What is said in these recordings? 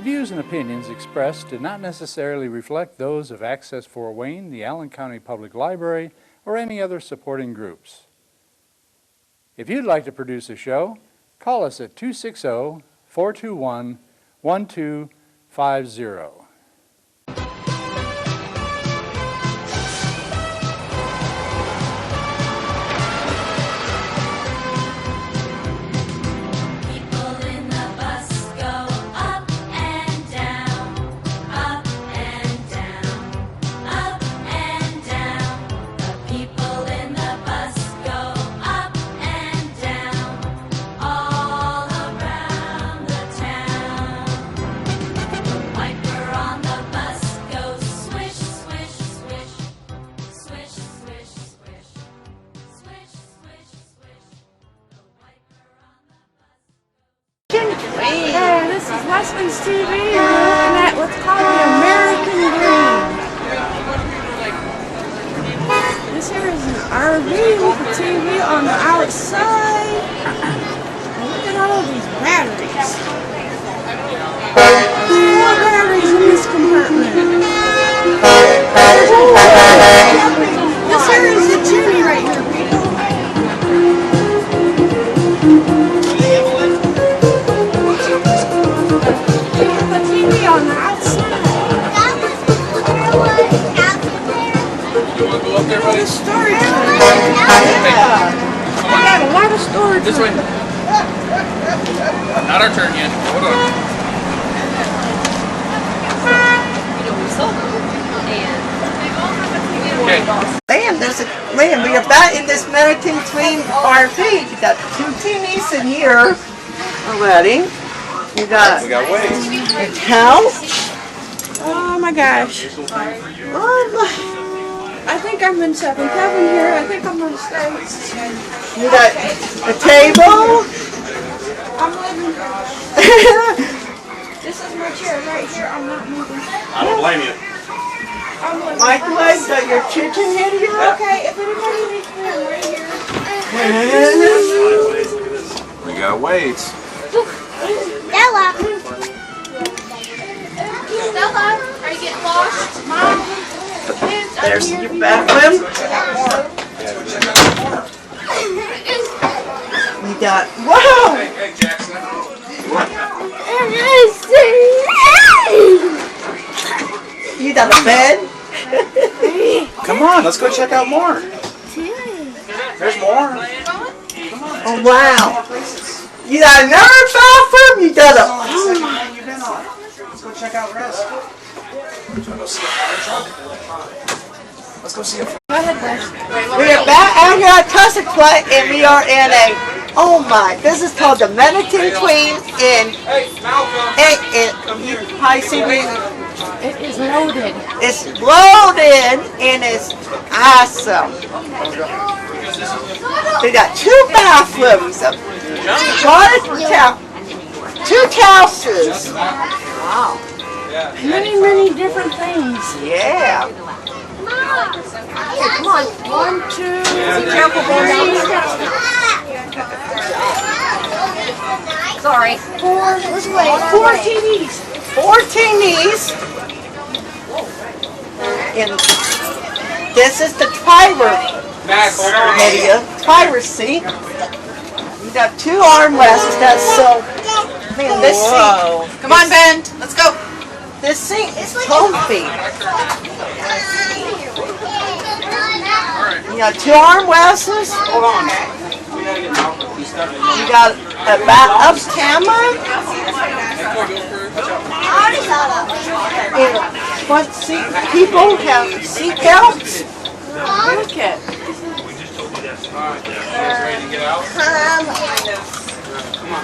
The views and opinions expressed do not necessarily reflect those of Access Fort Wayne, the Allen County Public Library, or any other supporting groups. If you'd like to produce a show, call us at 260-421-1250. Hey, this is Wesley's TV, and we're looking at what's called the American Dream. This here is an RV with a TV on the outside. And look at all of these batteries. More batteries in this compartment. This here is the chimney right here, people. On the outside. You want to go up there, buddy? Storage. Yeah. We got a lot of storage. This way. Not our turn yet. Hold on. Okay. Liam, we are back in this Medicine Twin RV. You got two teenies in here already. We got weights. a couch. Oh my gosh. I think I'm in 7th heaven here. I think I'm going to stay. We got a table. I'm living. This is my chair right here. I'm not moving. I don't blame you. I'm living. Microwave, got your kitchen in here. Okay, if anybody needs me, I'm right here. We got weights. Stella! Stella, are you getting washed? Mom? There's your bathroom. We got, wow! Hey, Jackson. You got a bed. Come on, let's go check out more. There's more. Oh, wow. You got another bathroom? You got a... Oh my. Let's go check out rest. Let's go see a... Go ahead, Wes. We are back out here at Tussock Play, and we are in a... Oh my, this is called the Medicine Queen in... You probably see me. It is loaded. It's loaded, and it's awesome. They got 2 bathrooms. Two couches. Wow. Many, many different things. Yeah. Come on. 1, 2, 3. Sorry. 4. This way. 4 TVs. 4 teenies. And this is the driver area. Driver's seat. You got 2 armrests. That's so. Man, this seat. Come on, Ben. Let's go. This seat is comfy. You got 2 armrests. Hold on. You got a up camera. And front seat people have seat belts. Look at. Alright, you guys ready to get out? Come on.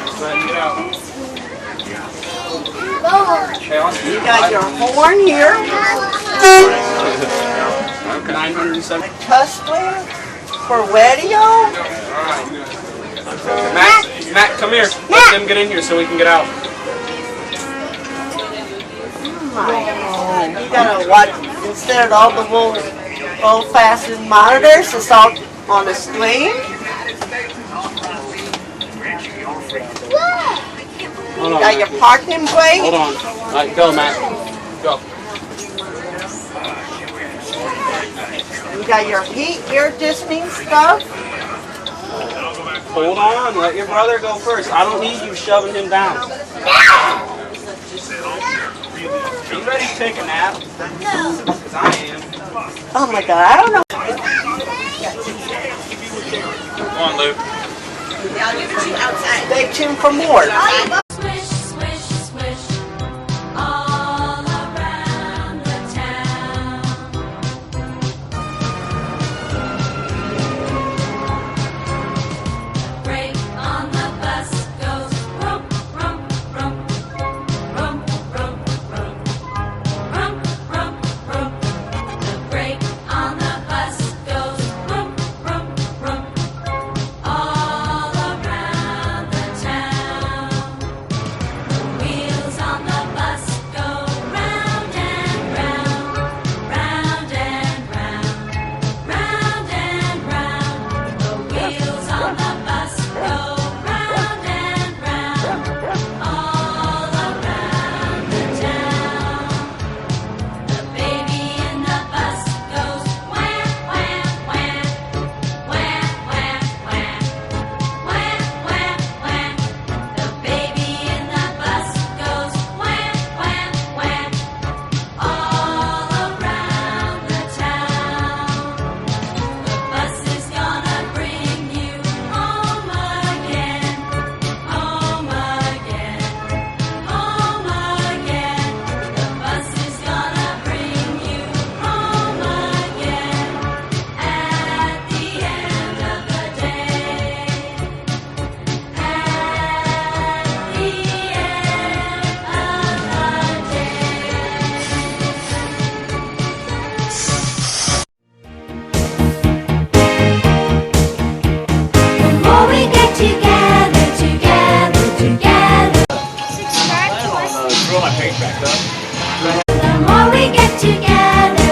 Let's get out. You got your horn here. 907. Tussler for radio. Matt, come here. Let them get in here so we can get out. You gotta watch, instead of all the little old-fashioned monitors, it's all on the screen. Hold You on. got your parking brake. Hold on. All right, go, Matt. Go. You got your heat, air conditioning stuff. Hold on. Let your brother go first. I don't need you shoving him down. You ready to take a nap? No. Because I am. Oh my God, I don't know. Come on, Luke. Stay tuned for more. Swish, swish, swish, all around the town. The brake on the bus goes rum, rum, rum, rum, rum, rum, rum, rum, rum. The brake on the bus goes rum, rum, rum, all around the town. The wheels on the bus go round and round, round and round, round and round. The wheels on the bus go round and round, all around the town. The baby in the bus goes wham, wham, wham, wham, wham, wham, wham, wham, wham. The baby in the bus goes wham, wham, wham, all around the town. The bus is gonna bring you home again, home again, home again. The bus is gonna bring you home again at the end of the day. At the end of the day. The more we get together, together, together. Subscribe to us. Throw my page back up. The more we get together,